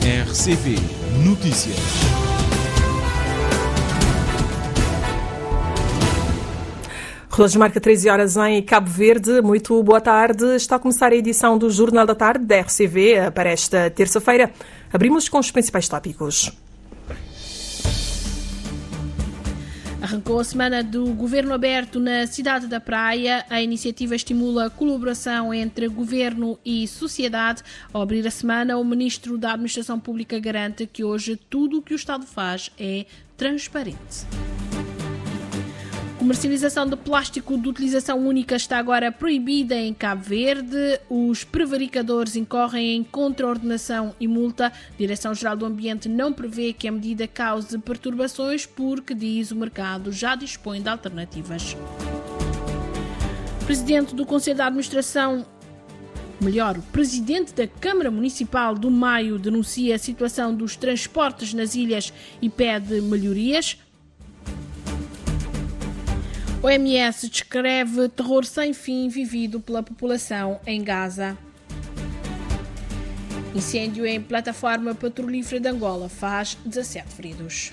RCP Notícias. Relógio marca 13 horas em Cabo Verde. Muito boa tarde. Está a começar a edição do Jornal da Tarde da RCV para esta terça-feira. Abrimos com os principais tópicos. Arrancou a semana do Governo Aberto na cidade da Praia. A iniciativa estimula a colaboração entre governo e sociedade. Ao abrir a semana, o Ministro da Administração Pública garante que hoje tudo o que o Estado faz é transparente. Comercialização de plástico de utilização única está agora proibida em Cabo Verde. Os prevaricadores incorrem em contraordenação e multa. A Direção-Geral do Ambiente não prevê que a medida cause perturbações porque, diz, o mercado já dispõe de alternativas. O Presidente do Conselho de Administração, o Presidente da Câmara Municipal do Maio denuncia a situação dos transportes nas ilhas e pede melhorias. O OMS descreve terror sem fim vivido pela população em Gaza. Incêndio em plataforma petrolífera de Angola faz 17 feridos.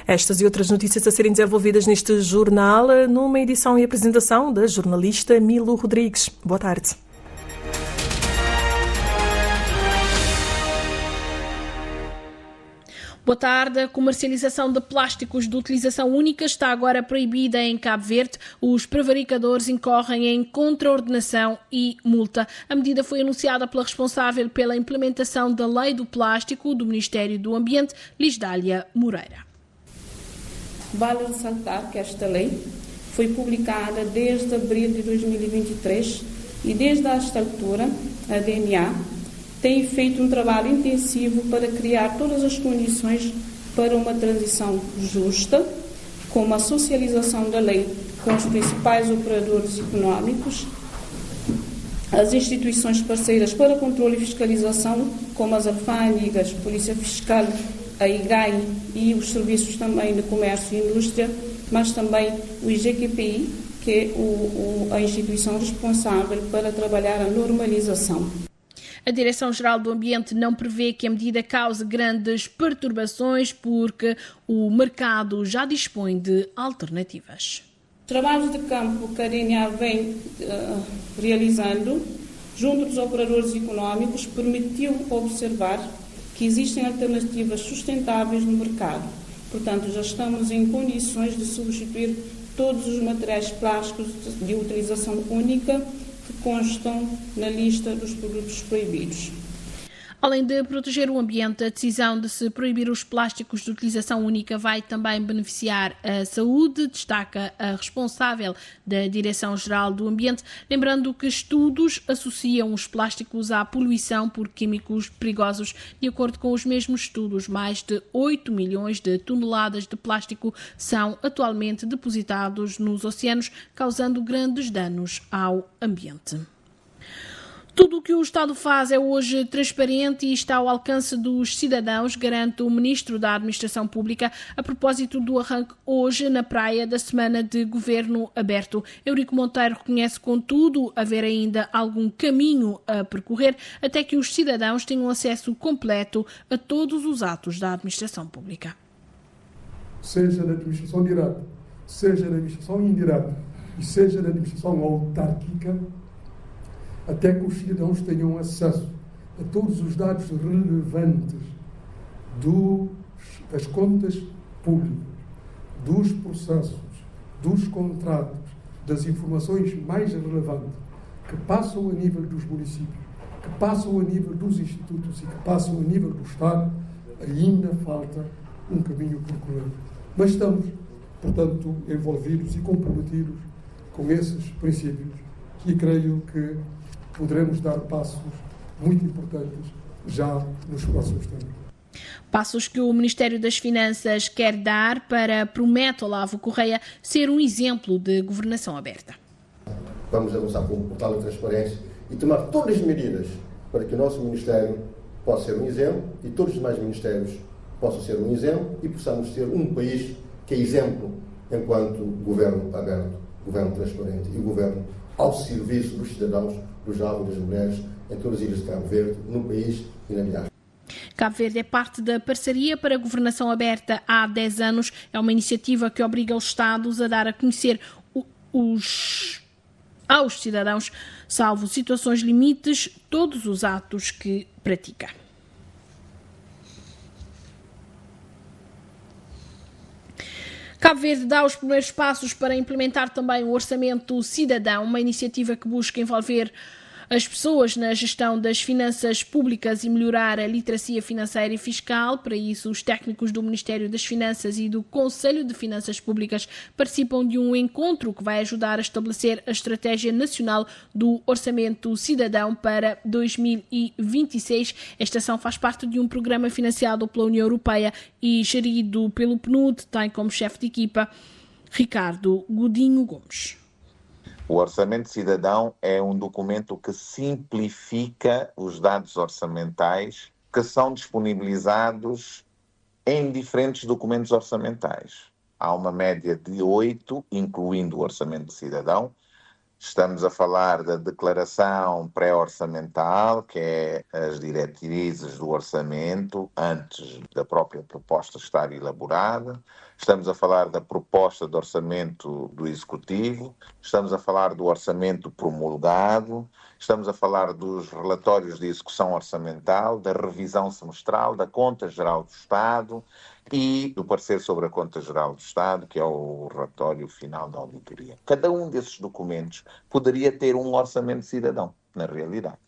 Estas e outras notícias a serem desenvolvidas neste jornal, numa edição e apresentação da jornalista Milo Rodrigues. Boa tarde. Boa tarde. A comercialização de plásticos de utilização única está agora proibida em Cabo Verde. Os prevaricadores incorrem em contraordenação e multa. A medida foi anunciada pela responsável pela implementação da Lei do Plástico do Ministério do Ambiente, Lisdália Moreira. Vale ressaltar que esta lei foi publicada desde abril de 2023 e desde esta altura a DNA tem feito um trabalho intensivo para criar todas as condições para uma transição justa, como a socialização da lei com os principais operadores económicos, as instituições parceiras para controle e fiscalização, como as alfândegas, Polícia Fiscal, a IGAI e os serviços também de comércio e indústria, mas também o IGQPI, que é a instituição responsável para trabalhar a normalização. A Direção-Geral do Ambiente não prevê que a medida cause grandes perturbações porque o mercado já dispõe de alternativas. Trabalhos de campo que a DNA vem realizando junto dos operadores económicos permitiu observar que existem alternativas sustentáveis no mercado. Portanto, já estamos em condições de substituir todos os materiais plásticos de utilização única que constam na lista dos produtos proibidos. Além de proteger o ambiente, a decisão de se proibir os plásticos de utilização única vai também beneficiar a saúde, destaca a responsável da Direção-Geral do Ambiente, lembrando que estudos associam os plásticos à poluição por químicos perigosos. De acordo com os mesmos estudos, mais de 8 milhões de toneladas de plástico são atualmente depositados nos oceanos, causando grandes danos ao ambiente. Tudo o que o Estado faz é hoje transparente e está ao alcance dos cidadãos, garante o Ministro da Administração Pública, a propósito do arranque hoje na Praia da Semana de Governo Aberto. Eurico Monteiro reconhece, contudo, haver ainda algum caminho a percorrer até que os cidadãos tenham acesso completo a todos os atos da Administração Pública. Seja da administração direta, seja da administração indireta e seja da administração autárquica, até que os cidadãos tenham acesso a todos os dados relevantes das contas públicas, dos processos, dos contratos, das informações mais relevantes, que passam a nível dos municípios, que passam a nível dos institutos e que passam a nível do Estado, ainda falta um caminho por percorrer. Mas estamos, portanto, envolvidos e comprometidos com esses princípios e creio que poderemos dar passos muito importantes já nos próximos tempos. Passos que o Ministério das Finanças quer dar para, promete Olavo Correia, ser um exemplo de governação aberta. Vamos avançar com o portal da transparência e tomar todas as medidas para que o nosso Ministério possa ser um exemplo e todos os demais ministérios possam ser um exemplo e possamos ser um país que é exemplo enquanto governo aberto, governo transparente e governo ao serviço dos cidadãos, dos jovens, das mulheres, em todas as ilhas de Cabo Verde, no país e na diáspora. Cabo Verde é parte da Parceria para a Governação Aberta há 10 anos. É uma iniciativa que obriga os Estados a dar a conhecer aos cidadãos, salvo situações limites, todos os atos que pratica. Cabo Verde dá os primeiros passos para implementar também o Orçamento Cidadão, uma iniciativa que busca envolver as pessoas na gestão das finanças públicas e melhorar a literacia financeira e fiscal. Para isso, os técnicos do Ministério das Finanças e do Conselho de Finanças Públicas participam de um encontro que vai ajudar a estabelecer a Estratégia Nacional do Orçamento Cidadão para 2026. Esta ação faz parte de um programa financiado pela União Europeia e gerido pelo PNUD, tem como chefe de equipa Ricardo Godinho Gomes. O Orçamento Cidadão é um documento que simplifica os dados orçamentais que são disponibilizados em diferentes documentos orçamentais. Há uma média de 8, incluindo o Orçamento Cidadão. Estamos a falar da declaração pré-orçamental, que é as diretrizes do orçamento antes da própria proposta estar elaborada. Estamos a falar da proposta de orçamento do Executivo. Estamos a falar do orçamento promulgado. Estamos a falar dos relatórios de execução orçamental, da revisão semestral, da Conta Geral do Estado e do parecer sobre a Conta Geral do Estado, que é o relatório final da auditoria. Cada um desses documentos poderia ter um orçamento cidadão, na realidade.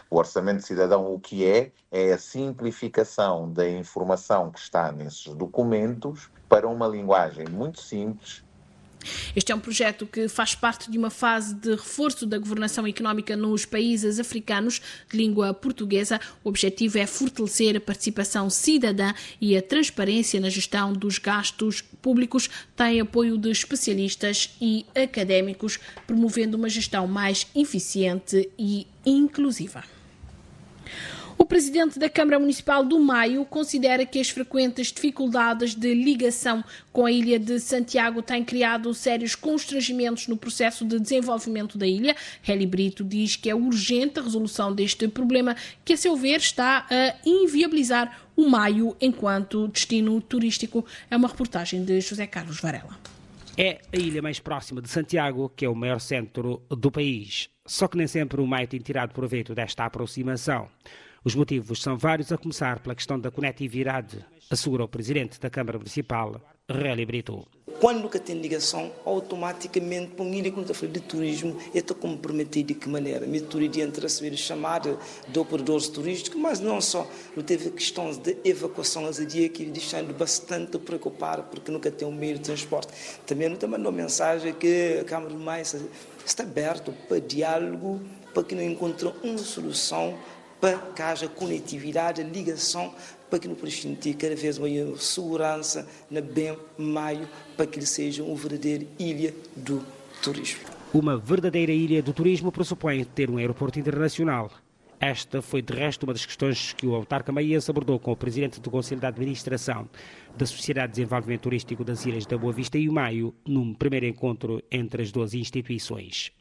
O orçamento cidadão, o que é a simplificação da informação que está nesses documentos para uma linguagem muito simples. Este é um projeto que faz parte de uma fase de reforço da governação económica nos países africanos de língua portuguesa. O objetivo é fortalecer a participação cidadã e a transparência na gestão dos gastos públicos. Tem apoio de especialistas e académicos, promovendo uma gestão mais eficiente e inclusiva. O presidente da Câmara Municipal do Maio considera que as frequentes dificuldades de ligação com a ilha de Santiago têm criado sérios constrangimentos no processo de desenvolvimento da ilha. Heli Brito diz que é urgente a resolução deste problema, que, a seu ver, está a inviabilizar o Maio enquanto destino turístico. É uma reportagem de José Carlos Varela. É a ilha mais próxima de Santiago, que é o maior centro do país. Só que nem sempre o Maio tem tirado proveito desta aproximação. Os motivos são vários, a começar pela questão da conectividade, assegura o presidente da Câmara Municipal, Heli Brito. Quando nunca tem ligação, automaticamente, com ilha que não está falando de turismo, está comprometido de que maneira? Me turismo entre receber chamada de operadores turísticos, mas não só. Não teve questões de evacuação a dia que deixando bastante preocupado porque nunca tem um meio de transporte. Também não mandou mensagem que a Câmara do Maio está aberta para diálogo, para que não encontre uma solução para que haja conectividade, ligação, para que não sentir cada vez maior segurança na bem Maio, para que ele seja uma verdadeira ilha do turismo. Uma verdadeira ilha do turismo pressupõe ter um aeroporto internacional. Esta foi, de resto, uma das questões que o autarca maiense abordou com o presidente do Conselho de Administração da Sociedade de Desenvolvimento Turístico das Ilhas da Boa Vista e o Maio, num primeiro encontro entre as duas instituições.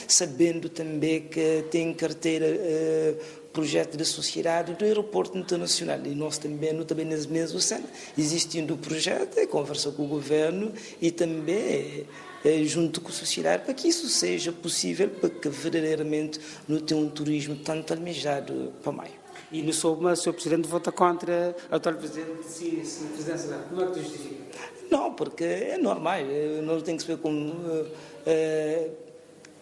Sabendo também que tem carteira projeto de sociedade do aeroporto internacional e nós também nesse mesmo centro, existindo o projeto, conversa com o governo e também junto com a sociedade para que isso seja possível, para que verdadeiramente não tenha um turismo tanto almejado para Maio. E não soube, mas o Sr. Presidente vota contra o atual Presidente se presidência dela. Como é que tu justifica? Não, porque é normal, não tem que ser como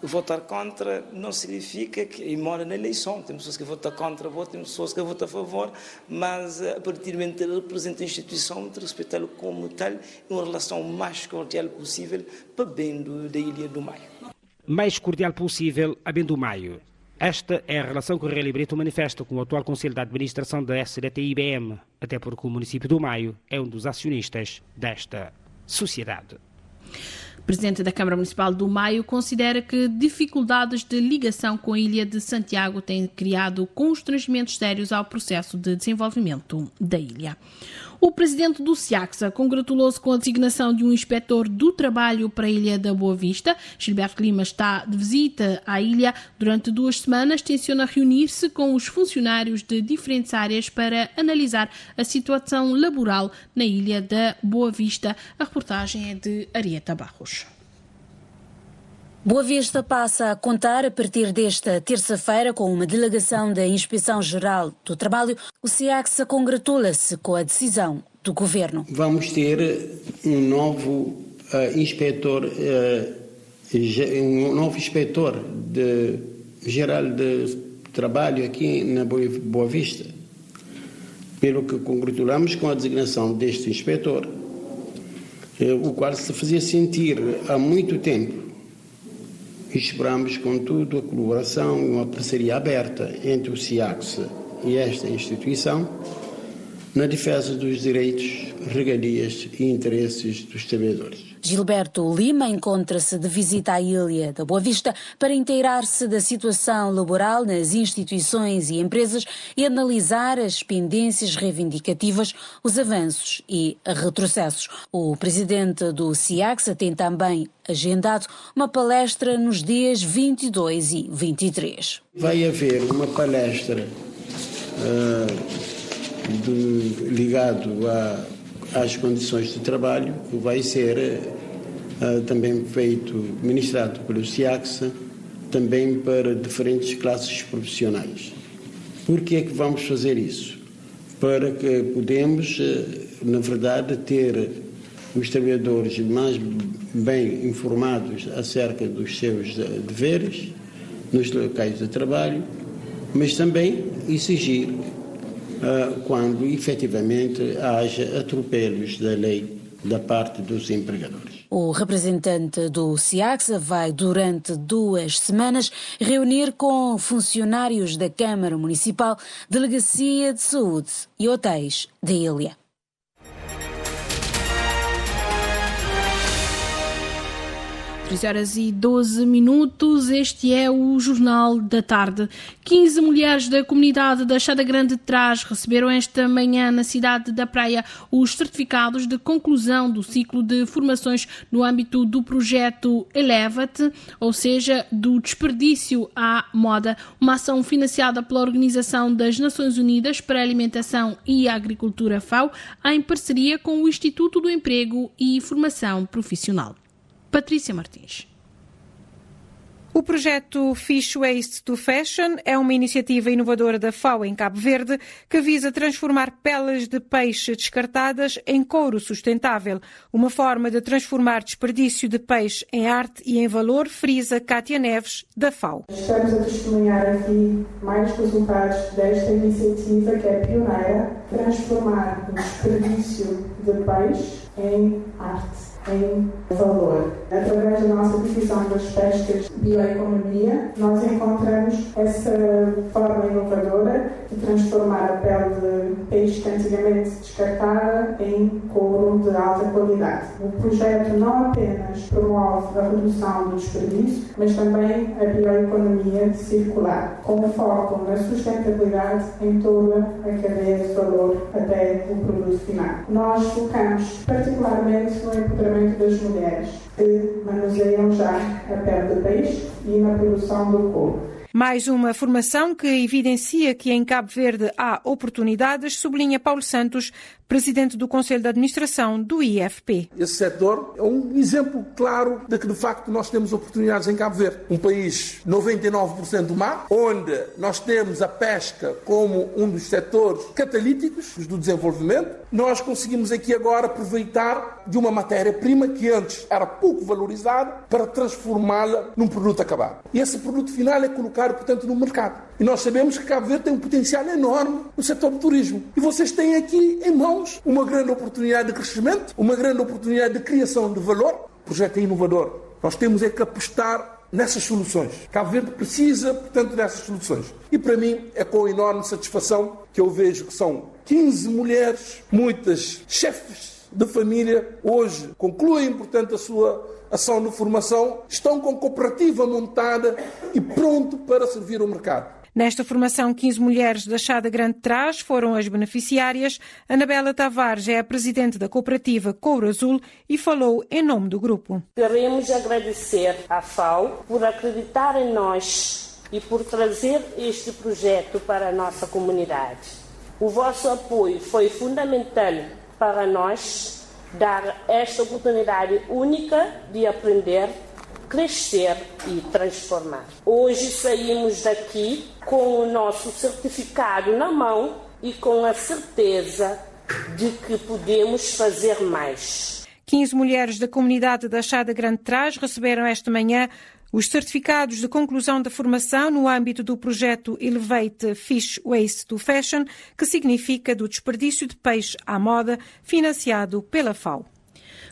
votar contra não significa que, e mora na eleição, tem pessoas que votam contra, tem pessoas que votam a favor, mas a partir do momento que ele representa a instituição, de respeitá-lo como tal, em uma relação mais cordial possível para bem da Ilha do Maio. Mais cordial possível a bem do Maio. Esta é a relação que o Heli Brito manifesta com o atual Conselho de Administração da SDT-IBM, até porque o município do Maio é um dos acionistas desta sociedade. O presidente da Câmara Municipal do Maio considera que dificuldades de ligação com a ilha de Santiago têm criado constrangimentos sérios ao processo de desenvolvimento da ilha. O presidente do SIACSA congratulou-se com a designação de um inspetor do trabalho para a Ilha da Boa Vista. Gilberto Lima está de visita à ilha durante 2 semanas. Tenciona reunir-se com os funcionários de diferentes áreas para analisar a situação laboral na Ilha da Boa Vista. A reportagem é de Arieta Barros. Boa Vista passa a contar a partir desta terça-feira com uma delegação da Inspeção-Geral do Trabalho. O SIACSA congratula-se com a decisão do Governo. Vamos ter um novo inspetor geral de trabalho aqui na Boa Vista. Pelo que congratulamos com a designação deste inspetor, o qual se fazia sentir há muito tempo. Esperamos, contudo, a colaboração e uma parceria aberta entre o SIACSA e esta instituição na defesa dos direitos, regalias e interesses dos trabalhadores. Gilberto Lima encontra-se de visita à Ilha da Boa Vista para inteirar-se da situação laboral nas instituições e empresas e analisar as pendências reivindicativas, os avanços e retrocessos. O presidente do SIACSA tem também agendado uma palestra nos dias 22 e 23. Vai haver uma palestra ligado às condições de trabalho, que vai ser também ministrado pelo SIACSA, também para diferentes classes profissionais. Por que é que vamos fazer isso? Para que podemos, na verdade, ter os trabalhadores mais bem informados acerca dos seus deveres nos locais de trabalho, mas também exigir quando efetivamente haja atropelos da lei da parte dos empregadores. O representante do SIACSA vai, durante 2 semanas, reunir com funcionários da Câmara Municipal, Delegacia de Saúde e hotéis da ilha. Horas e 12 minutos, este é o Jornal da Tarde. 15 mulheres da comunidade da Chada Grande de Trás receberam esta manhã na cidade da Praia os certificados de conclusão do ciclo de formações no âmbito do projeto Eleva-te, ou seja, do desperdício à moda, uma ação financiada pela Organização das Nações Unidas para a Alimentação e a Agricultura FAO, em parceria com o Instituto do Emprego e Formação Profissional. Patrícia Martins. O projeto Fish Waste to Fashion é uma iniciativa inovadora da FAO em Cabo Verde que visa transformar peles de peixe descartadas em couro sustentável, uma forma de transformar desperdício de peixe em arte e em valor, frisa Cátia Neves, da FAO. Estamos a testemunhar aqui mais resultados desta iniciativa que é pioneira, transformar o desperdício de peixe em arte, em valor. Através da nossa divisão das pescas bioeconomia, nós encontramos essa forma inovadora de transformar a pele de peixe que antigamente descartada em couro de alta qualidade. O projeto não apenas promove a redução do desperdício, mas também a bioeconomia circular, com foco na sustentabilidade em toda a cadeia de valor até o produto final. Nós focamos particularmente no empoderamento das mulheres que manuseiam já a pele de peixe e na produção do couro. Mais uma formação que evidencia que em Cabo Verde há oportunidades, sublinha Paulo Santos, presidente do Conselho de Administração do IFP. Esse setor é um exemplo claro de que, de facto, nós temos oportunidades em Cabo Verde. Um país 99% do mar, onde nós temos a pesca como um dos setores catalíticos do desenvolvimento. Nós conseguimos aqui agora aproveitar de uma matéria-prima que antes era pouco valorizada para transformá-la num produto acabado. E esse produto final é colocado, portanto, no mercado. E nós sabemos que Cabo Verde tem um potencial enorme no setor do turismo. E vocês têm aqui em mãos uma grande oportunidade de crescimento, uma grande oportunidade de criação de valor. O projeto é inovador. Nós temos é que apostar nessas soluções. Cabo Verde precisa, portanto, dessas soluções. E para mim é com enorme satisfação que eu vejo que são 15 mulheres, muitas chefes de família, hoje concluem, portanto, a sua ação de formação, estão com cooperativa montada e pronto para servir o mercado. Nesta formação, 15 mulheres da Chá da Grande Trás foram as beneficiárias. Anabela Tavares é a presidente da cooperativa Couro Azul e falou em nome do grupo. Queremos agradecer à FAO por acreditar em nós e por trazer este projeto para a nossa comunidade. O vosso apoio foi fundamental para nós dar esta oportunidade única de aprender, crescer e transformar. Hoje saímos daqui com o nosso certificado na mão e com a certeza de que podemos fazer mais. 15 mulheres da comunidade da Chá da Grande Trás receberam esta manhã os certificados de conclusão da formação no âmbito do projeto Elevate Fish Waste to Fashion, que significa do desperdício de peixe à moda, financiado pela FAO.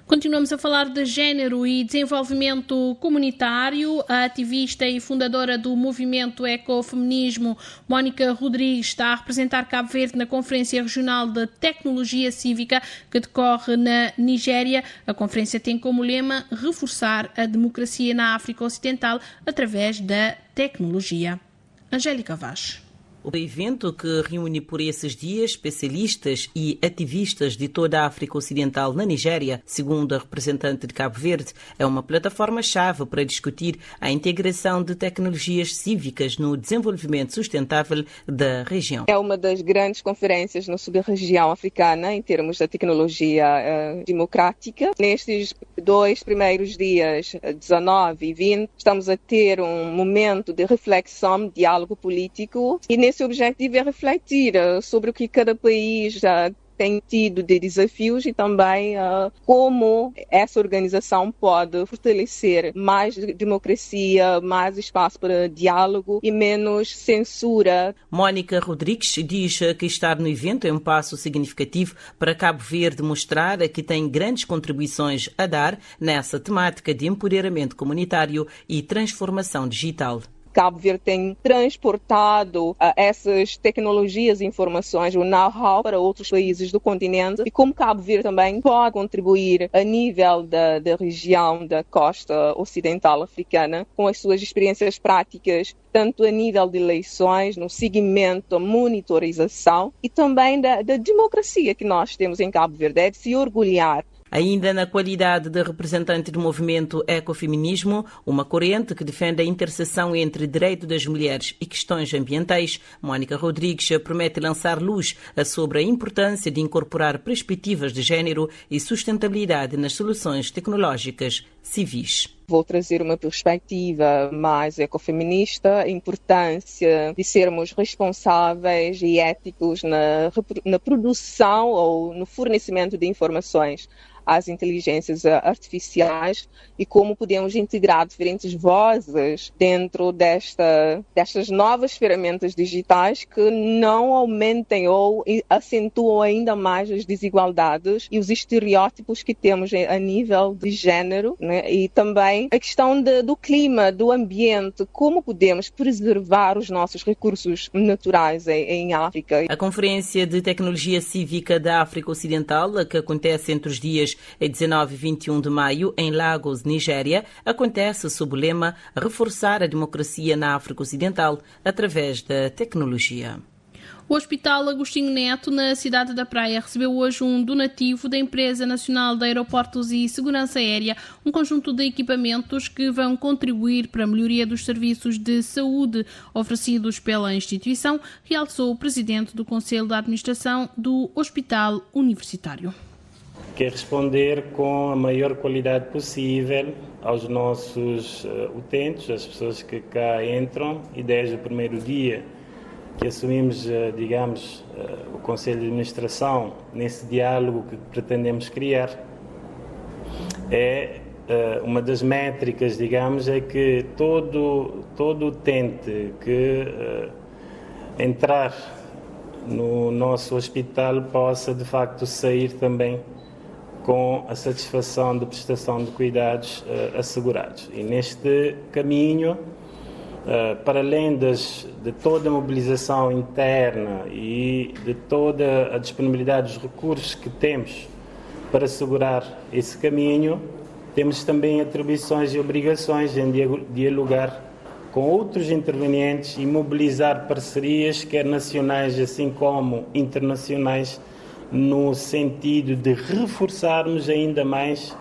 Continuamos a falar de género e desenvolvimento comunitário. A ativista e fundadora do movimento Ecofeminismo, Mónica Rodrigues, está a representar Cabo Verde na Conferência Regional de Tecnologia Cívica que decorre na Nigéria. A conferência tem como lema reforçar a democracia na África Ocidental através da tecnologia. Angélica Vaz. O evento, que reúne por esses dias especialistas e ativistas de toda a África Ocidental na Nigéria, segundo a representante de Cabo Verde, é uma plataforma-chave para discutir a integração de tecnologias cívicas no desenvolvimento sustentável da região. É uma das grandes conferências na sub-região africana em termos da tecnologia democrática. Nestes 2 primeiros dias, 19 e 20, estamos a ter um momento de reflexão, diálogo político, e esse objetivo é refletir sobre o que cada país tem tido de desafios e também como essa organização pode fortalecer mais democracia, mais espaço para diálogo e menos censura. Mónica Rodrigues diz que estar no evento é um passo significativo para Cabo Verde mostrar que tem grandes contribuições a dar nessa temática de empoderamento comunitário e transformação digital. Cabo Verde tem transportado essas tecnologias e informações, o know-how para outros países do continente, e como Cabo Verde também pode contribuir a nível da região da costa ocidental africana com as suas experiências práticas, tanto a nível de eleições, no seguimento, a monitorização e também da democracia que nós temos em Cabo Verde. É de se orgulhar. Ainda na qualidade de representante do movimento Ecofeminismo, uma corrente que defende a interseção entre direito das mulheres e questões ambientais, Mónica Rodrigues promete lançar luz sobre a importância de incorporar perspectivas de género e sustentabilidade nas soluções tecnológicas civis. Vou trazer uma perspectiva mais ecofeminista, a importância de sermos responsáveis e éticos na produção ou no fornecimento de informações às inteligências artificiais e como podemos integrar diferentes vozes dentro destas novas ferramentas digitais que não aumentem ou acentuam ainda mais as desigualdades e os estereótipos que temos a nível de género, né? E também a questão do clima, do ambiente, como podemos preservar os nossos recursos naturais em África. A Conferência de Tecnologia Cívica da África Ocidental, que acontece entre os dias 19 e 21 de maio em Lagos, Nigéria, acontece sob o lema Reforçar a democracia na África Ocidental através da tecnologia. O Hospital Agostinho Neto, na cidade da Praia, recebeu hoje um donativo da Empresa Nacional de Aeroportos e Segurança Aérea, um conjunto de equipamentos que vão contribuir para a melhoria dos serviços de saúde oferecidos pela instituição, realçou o presidente do Conselho de Administração do Hospital Universitário. Quer responder com a maior qualidade possível aos nossos utentes, às pessoas que cá entram, e desde o primeiro dia que assumimos, o Conselho de Administração, nesse diálogo que pretendemos criar, uma das métricas, é que todo utente que entrar no nosso hospital possa, de facto, sair também com a satisfação de prestação de cuidados assegurados. E neste caminho, para além de toda a mobilização interna e de toda a disponibilidade dos recursos que temos para assegurar esse caminho, temos também atribuições e obrigações em dialogar com outros intervenientes e mobilizar parcerias, quer nacionais assim como internacionais, no sentido de reforçarmos ainda mais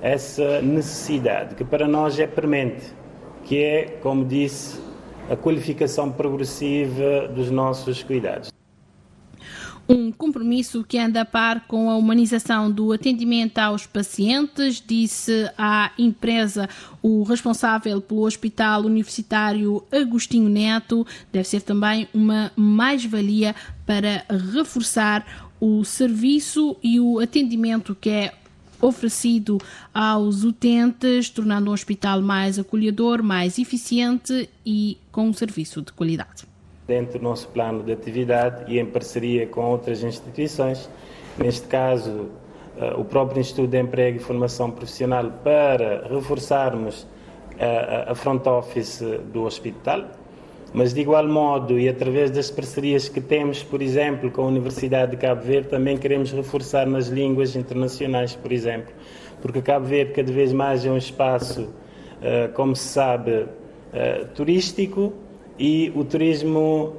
essa necessidade, que para nós é premente, que é, como disse, a qualificação progressiva dos nossos cuidados. Um compromisso que anda a par com a humanização do atendimento aos pacientes, disse à empresa o responsável pelo Hospital Universitário Agostinho Neto. Deve ser também uma mais-valia para reforçar o serviço e o atendimento que é oferecido aos utentes, tornando um hospital mais acolhedor, mais eficiente e com um serviço de qualidade. Dentro do nosso plano de atividade e em parceria com outras instituições, neste caso o próprio Instituto de Emprego e Formação Profissional, para reforçarmos a front office do hospital, mas de igual modo e através das parcerias que temos, por exemplo, com a Universidade de Cabo Verde, também queremos reforçar nas línguas internacionais, por exemplo, porque Cabo Verde cada vez mais é um espaço, como se sabe, turístico, e o turismo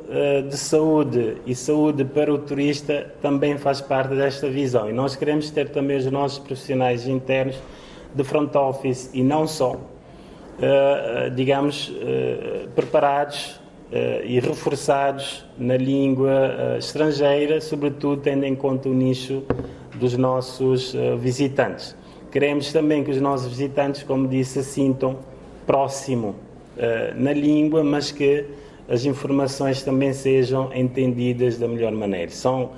de saúde e saúde para o turista também faz parte desta visão. E nós queremos ter também os nossos profissionais internos de front office e não só, preparados e reforçados na língua estrangeira, sobretudo tendo em conta o nicho dos nossos visitantes. Queremos também que os nossos visitantes, como disse, se sintam próximo na língua, mas que as informações também sejam entendidas da melhor maneira. São,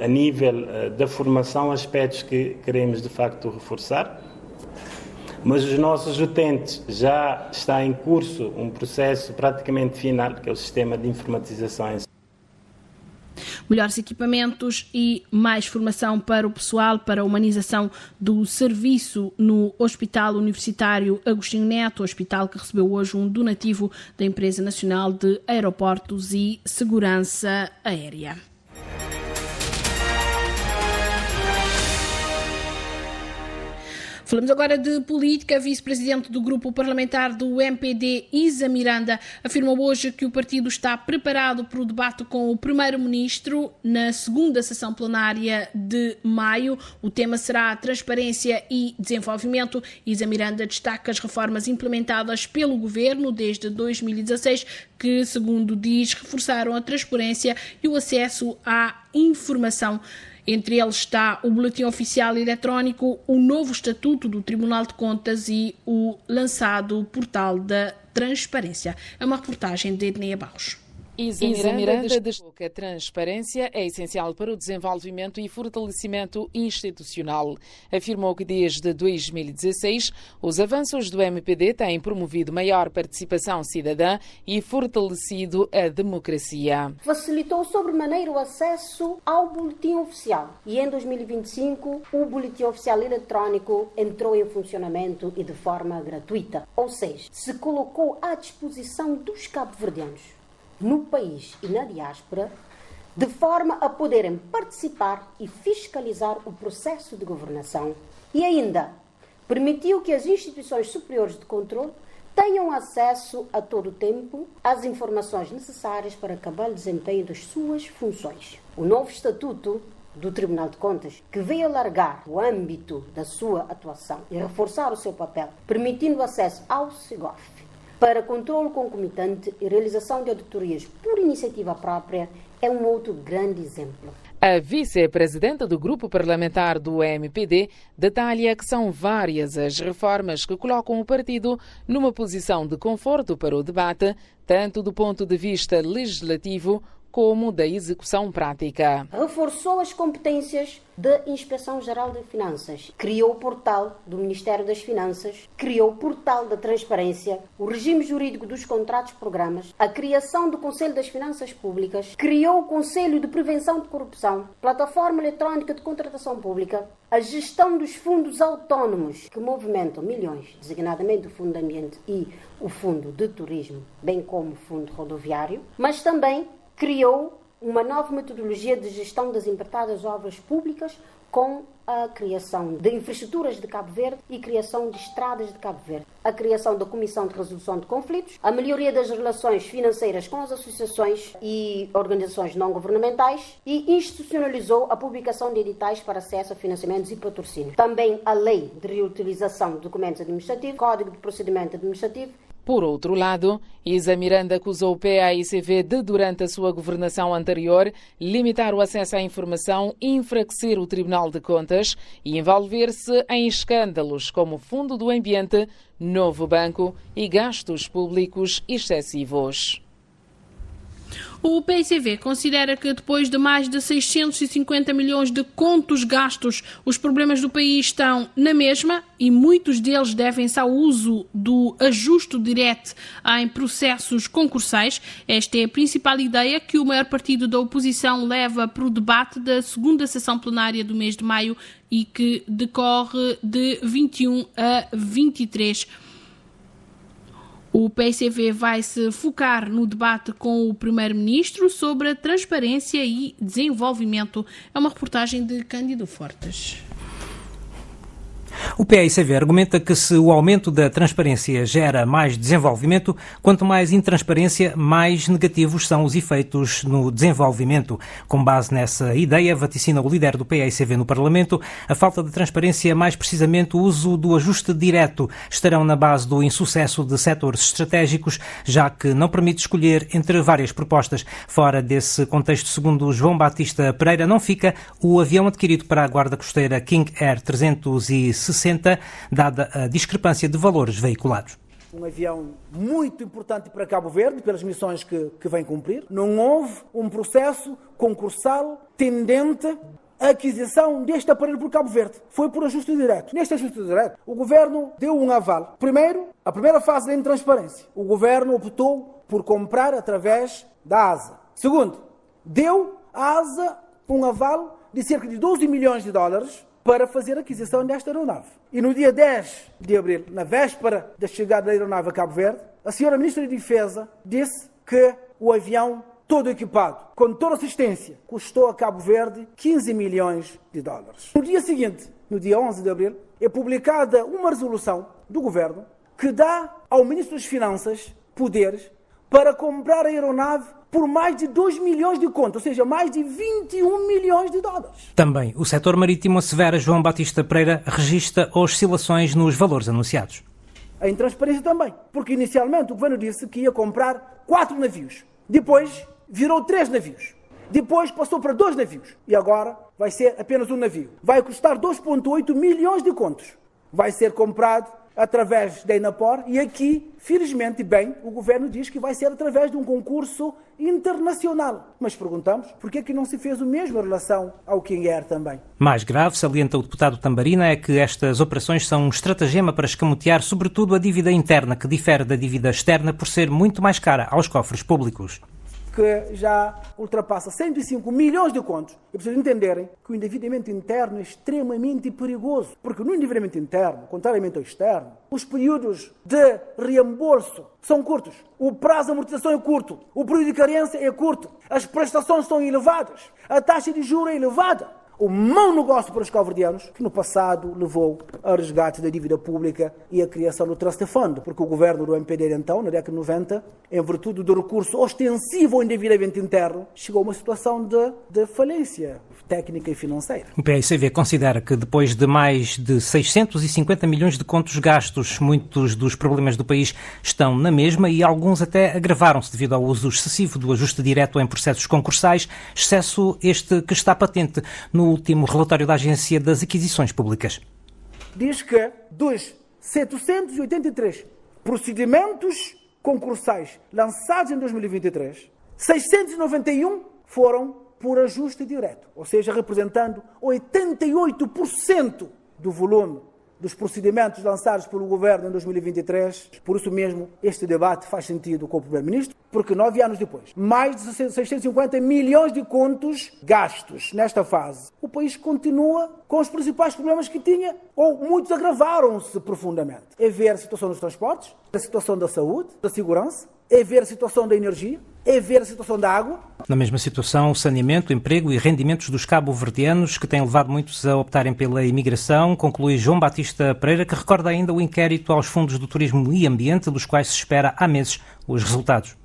a nível da formação, aspectos que queremos de facto reforçar, mas os nossos utentes já está em curso um processo praticamente final, que é o sistema de informatização. Melhores equipamentos e mais formação para o pessoal para a humanização do serviço no Hospital Universitário Agostinho Neto, hospital que recebeu hoje um donativo da Empresa Nacional de Aeroportos e Segurança Aérea. Falamos agora de política. A vice-presidente do grupo parlamentar do MPD, Isa Miranda, afirmou hoje que o partido está preparado para o debate com o primeiro-ministro na segunda sessão plenária de maio. O tema será transparência e desenvolvimento. Isa Miranda destaca as reformas implementadas pelo governo desde 2016, que, segundo diz, reforçaram a transparência e o acesso à informação. Entre eles está o Boletim Oficial Eletrónico, o novo Estatuto do Tribunal de Contas e o lançado Portal da Transparência. É uma reportagem de Edneia Barros. Isa Miranda destacou que a transparência é essencial para o desenvolvimento e fortalecimento institucional. Afirmou que desde 2016 os avanços do MPD têm promovido maior participação cidadã e fortalecido a democracia. Facilitou sobremaneira o acesso ao boletim oficial e em 2025 o boletim oficial eletrónico entrou em funcionamento e de forma gratuita, ou seja, se colocou à disposição dos cabo-verdianos no país e na diáspora, de forma a poderem participar e fiscalizar o processo de governação. E ainda permitiu que as instituições superiores de controle tenham acesso a todo o tempo às informações necessárias para cabal desempenho das suas funções. O novo Estatuto do Tribunal de Contas, que veio alargar o âmbito da sua atuação e reforçar o seu papel, permitindo acesso ao SIGOF para controle concomitante e realização de auditorias por iniciativa própria, é um outro grande exemplo. A vice-presidenta do grupo parlamentar do MPD detalha que são várias as reformas que colocam o partido numa posição de conforto para o debate, tanto do ponto de vista legislativo como da execução prática. Reforçou as competências da Inspeção-Geral de Finanças, criou o portal do Ministério das Finanças, criou o portal da Transparência, o regime jurídico dos contratos-programas, a criação do Conselho das Finanças Públicas, criou o Conselho de Prevenção de Corrupção, plataforma eletrónica de contratação pública, a gestão dos fundos autónomos que movimentam milhões, designadamente o Fundo de Ambiente e o Fundo de Turismo, bem como o Fundo Rodoviário, mas também criou uma nova metodologia de gestão das empreitadas obras públicas com a criação de infraestruturas de Cabo Verde e criação de estradas de Cabo Verde, a criação da Comissão de Resolução de Conflitos, a melhoria das relações financeiras com as associações e organizações não governamentais e institucionalizou a publicação de editais para acesso a financiamentos e patrocínio. Também a Lei de Reutilização de Documentos Administrativos, Código de Procedimento Administrativo. Por outro lado, Isa Miranda acusou o PAICV de, durante a sua governação anterior, limitar o acesso à informação, enfraquecer o Tribunal de Contas e envolver-se em escândalos como o Fundo do Ambiente, Novo Banco e gastos públicos excessivos. O PAICV considera que depois de mais de 650 milhões de contos gastos, os problemas do país estão na mesma e muitos deles devem-se ao uso do ajuste direto em processos concursais. Esta é a principal ideia que o maior partido da oposição leva para o debate da segunda sessão plenária do mês de maio e que decorre de 21 a 23. O PAICV vai se focar no debate com o Primeiro-Ministro sobre a transparência e desenvolvimento. É uma reportagem de Cândido Fortes. O PAICV argumenta que se o aumento da transparência gera mais desenvolvimento, quanto mais intransparência, mais negativos são os efeitos no desenvolvimento. Com base nessa ideia, vaticina o líder do PAICV no Parlamento, a falta de transparência, mais precisamente o uso do ajuste direto, estarão na base do insucesso de setores estratégicos, já que não permite escolher entre várias propostas. Fora desse contexto, segundo João Batista Pereira, não fica o avião adquirido para a Guarda Costeira King Air 360, dada a discrepância de valores veiculados. Um avião muito importante para Cabo Verde, pelas missões que vem cumprir. Não houve um processo concursal tendente à aquisição deste aparelho por Cabo Verde. Foi por ajuste direto. Neste ajuste direto, o Governo deu um aval. Primeiro, a primeira fase da intransparência. O Governo optou por comprar através da ASA. Segundo, deu à ASA um aval de cerca de 12 milhões de dólares para fazer a aquisição desta aeronave. E no dia 10 de abril, na véspera da chegada da aeronave a Cabo Verde, a senhora Ministra de Defesa disse que o avião todo equipado, com toda assistência, custou a Cabo Verde 15 milhões de dólares. No dia seguinte, no dia 11 de abril, é publicada uma resolução do Governo que dá ao Ministro das Finanças poderes para comprar a aeronave por mais de 2 milhões de contos, ou seja, mais de 21 milhões de dólares. Também o setor marítimo assevera João Batista Pereira registra oscilações nos valores anunciados. A intransparência também, porque inicialmente o Governo disse que ia comprar 4 navios, depois virou 3 navios, depois passou para 2 navios e agora vai ser apenas um navio. Vai custar 2,8 milhões de contos. Vai ser comprado através da Inapor e aqui, felizmente, bem, o Governo diz que vai ser através de um concurso internacional. Mas perguntamos, por que é que não se fez o mesmo em relação ao King Air também? Mais grave, salienta o deputado Tambarina, é que estas operações são um estratagema para escamotear sobretudo a dívida interna, que difere da dívida externa por ser muito mais cara aos cofres públicos. Que já ultrapassa 105 milhões de contos. É preciso entenderem que o endividamento interno é extremamente perigoso, porque no endividamento interno, contrariamente ao externo, os períodos de reembolso são curtos, o prazo de amortização é curto, o período de carência é curto, as prestações são elevadas, a taxa de juros é elevada. O mau negócio para os cabo-verdianos, que no passado levou ao resgate da dívida pública e a criação do Trust Fund, porque o governo do MPD, então, na década de 90, em virtude do recurso ostensivo ao endividamento interno, chegou a uma situação de falência técnica e financeira. O PAICV considera que depois de mais de 650 milhões de contos gastos, muitos dos problemas do país estão na mesma e alguns até agravaram-se devido ao uso excessivo do ajuste direto em processos concursais, excesso este que está patente no último relatório da Agência das Aquisições Públicas. Diz que dos 783 procedimentos concursais lançados em 2023, 691 foram por ajuste direto, ou seja, representando 88% do volume dos procedimentos lançados pelo Governo em 2023. Por isso mesmo, este debate faz sentido com o Primeiro-Ministro, porque 9 anos depois, mais de 650 milhões de contos gastos nesta fase, o país continua com os principais problemas que tinha, ou muitos agravaram-se profundamente. É ver a situação dos transportes, a situação da saúde, da segurança, é ver a situação da energia, é ver a situação da água, Na mesma situação, o saneamento, emprego e rendimentos dos cabo-verdianos, que têm levado muitos a optarem pela imigração, conclui João Batista Pereira, que recorda ainda o inquérito aos fundos do turismo e ambiente, dos quais se espera há meses os resultados.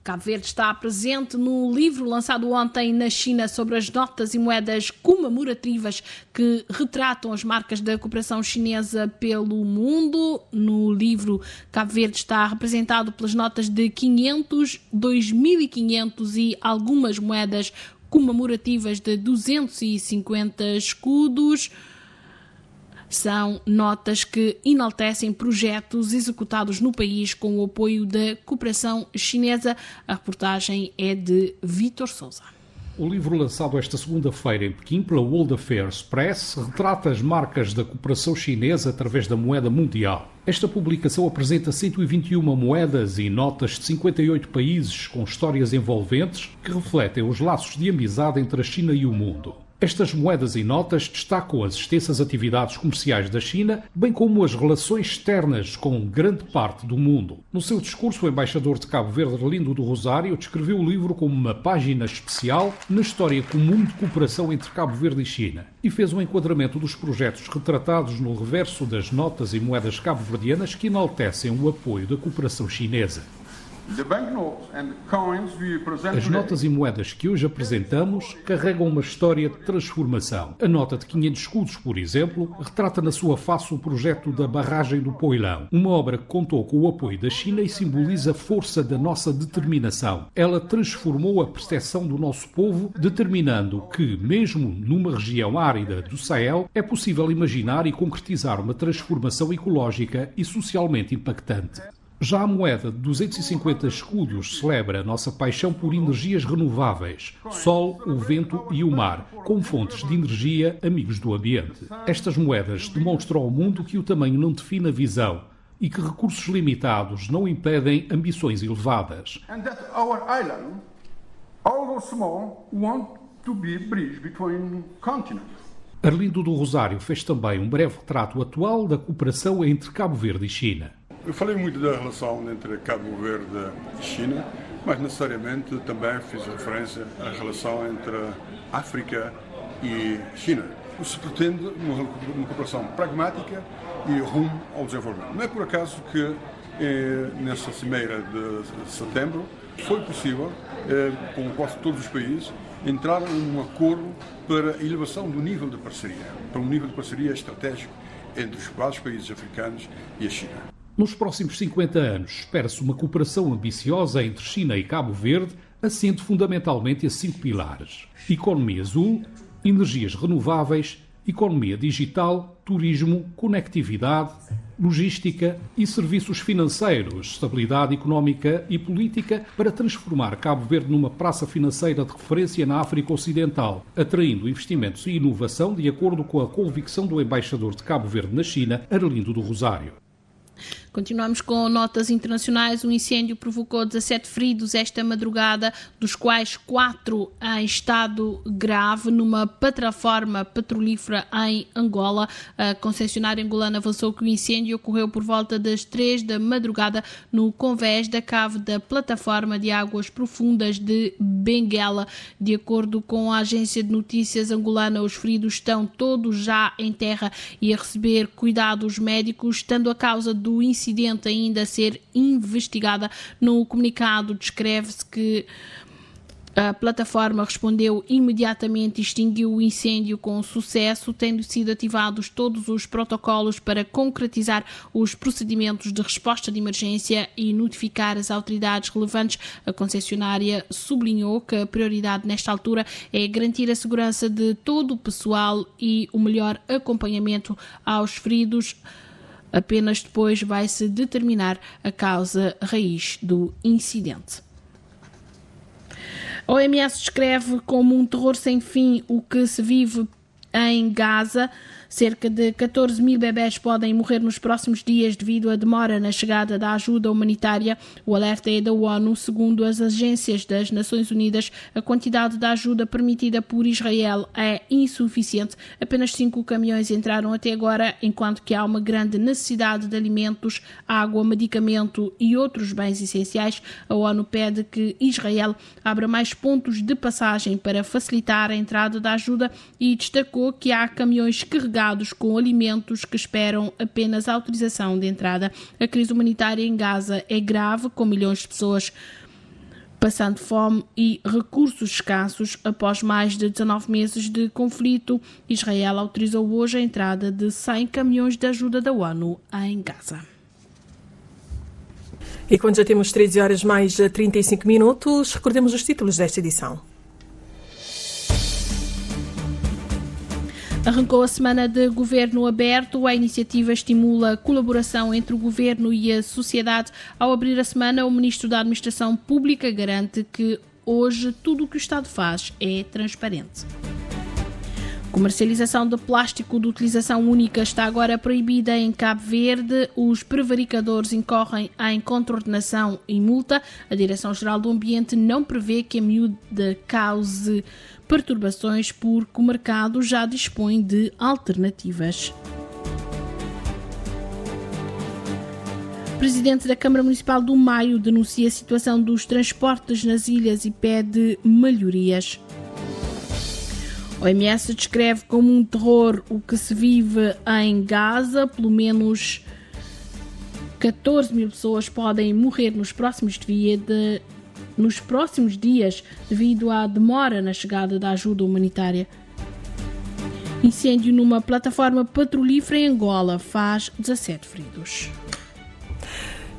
Cabo Verde está presente no livro lançado ontem na China sobre as notas e moedas comemorativas que retratam as marcas da cooperação chinesa pelo mundo. No livro, Cabo Verde está representado pelas notas de 500, 2.500 e algumas moedas comemorativas de 250 escudos. São notas que enaltecem projetos executados no país com o apoio da cooperação chinesa. A reportagem é de Vítor Sousa. O livro lançado esta segunda-feira em Pequim pela World Affairs Press retrata as marcas da cooperação chinesa através da moeda mundial. Esta publicação apresenta 121 moedas e notas de 58 países com histórias envolventes que refletem os laços de amizade entre a China e o mundo. Estas moedas e notas destacam as extensas atividades comerciais da China, bem como as relações externas com grande parte do mundo. No seu discurso, o embaixador de Cabo Verde, Arlindo do Rosário, descreveu o livro como uma página especial na história comum de cooperação entre Cabo Verde e China e fez um enquadramento dos projetos retratados no reverso das notas e moedas cabo-verdianas que enaltecem o apoio da cooperação chinesa. As notas e moedas que hoje apresentamos carregam uma história de transformação. A nota de 500 escudos, por exemplo, retrata na sua face o projeto da Barragem do Poilão, uma obra que contou com o apoio da China e simboliza a força da nossa determinação. Ela transformou a percepção do nosso povo, determinando que, mesmo numa região árida do Sahel, é possível imaginar e concretizar uma transformação ecológica e socialmente impactante. Já a moeda de 250 escudos celebra a nossa paixão por energias renováveis, sol, o vento e o mar, como fontes de energia amigos do ambiente. Estas moedas demonstram ao mundo que o tamanho não define a visão e que recursos limitados não impedem ambições elevadas. Arlindo do Rosário fez também um breve retrato atual da cooperação entre Cabo Verde e China. Eu falei muito da relação entre Cabo Verde e China, mas necessariamente também fiz referência à relação entre África e China. Se pretende uma cooperação pragmática e rumo ao desenvolvimento. Não é por acaso que nesta cimeira de setembro foi possível, com quase todos os países, entrar num acordo para a elevação do nível de parceria, para um nível de parceria estratégico entre os vários países africanos e a China. Nos próximos 50 anos, espera-se uma cooperação ambiciosa entre China e Cabo Verde, assente fundamentalmente a 5 pilares: economia azul, energias renováveis, economia digital, turismo, conectividade, logística e serviços financeiros, estabilidade económica e política, para transformar Cabo Verde numa praça financeira de referência na África Ocidental, atraindo investimentos e inovação de acordo com a convicção do embaixador de Cabo Verde na China, Arlindo do Rosário. Continuamos com notas internacionais. Um incêndio provocou 17 feridos esta madrugada, dos quais 4 em estado grave, numa plataforma petrolífera em Angola. A concessionária angolana avançou que o incêndio ocorreu por volta das 3 da madrugada no convés da cave da plataforma de águas profundas de Benguela. De acordo com a agência de notícias angolana, os feridos estão todos já em terra e a receber cuidados médicos, estando a causa do incidente ainda a ser investigada. No comunicado descreve-se que a plataforma respondeu imediatamente e extinguiu o incêndio com sucesso, tendo sido ativados todos os protocolos para concretizar os procedimentos de resposta de emergência e notificar as autoridades relevantes. A concessionária sublinhou que a prioridade nesta altura é garantir a segurança de todo o pessoal e o melhor acompanhamento aos feridos. Apenas depois vai-se determinar a causa raiz do incidente. A OMS descreve como um terror sem fim o que se vive em Gaza. Cerca de 14 mil bebés podem morrer nos próximos dias devido à demora na chegada da ajuda humanitária. O alerta é da ONU. Segundo as agências das Nações Unidas, a quantidade de ajuda permitida por Israel é insuficiente. Apenas 5 caminhões entraram até agora, enquanto que há uma grande necessidade de alimentos, água, medicamento e outros bens essenciais. A ONU pede que Israel abra mais pontos de passagem para facilitar a entrada da ajuda e destacou que há caminhões carregados com alimentos que esperam apenas a autorização de entrada. A crise humanitária em Gaza é grave, com milhões de pessoas passando fome e recursos escassos. Após mais de 19 meses de conflito, Israel autorizou hoje a entrada de 100 caminhões de ajuda da ONU em Gaza. E quando já temos 13 horas mais 35 minutos, recordemos os títulos desta edição. Arrancou a semana de governo aberto. A iniciativa estimula a colaboração entre o governo e a sociedade. Ao abrir a semana, o ministro da Administração Pública garante que hoje tudo o que o Estado faz é transparente. Comercialização de plástico de utilização única está agora proibida em Cabo Verde. Os prevaricadores incorrem em contraordenação e multa. A Direção-Geral do Ambiente não prevê que a miúda cause perturbações, porque o mercado já dispõe de alternativas. O presidente da Câmara Municipal do Maio denuncia a situação dos transportes nas ilhas e pede melhorias. A OMS descreve como um terror o que se vive em Gaza. Pelo menos 14 mil pessoas podem morrer nos próximos dias devido à demora na chegada da ajuda humanitária. Incêndio numa plataforma petrolífera em Angola faz 17 feridos.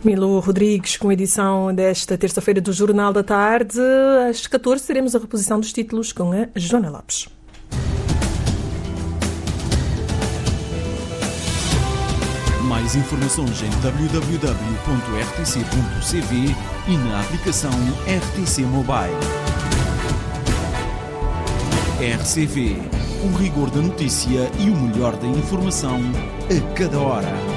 Milo Rodrigues com a edição desta terça-feira do Jornal da Tarde. Às 14 teremos a reposição dos títulos com a Joana Lopes. Mais informações em www.rtc.cv e na aplicação RTC Mobile. RCV, o rigor da notícia e o melhor da informação a cada hora.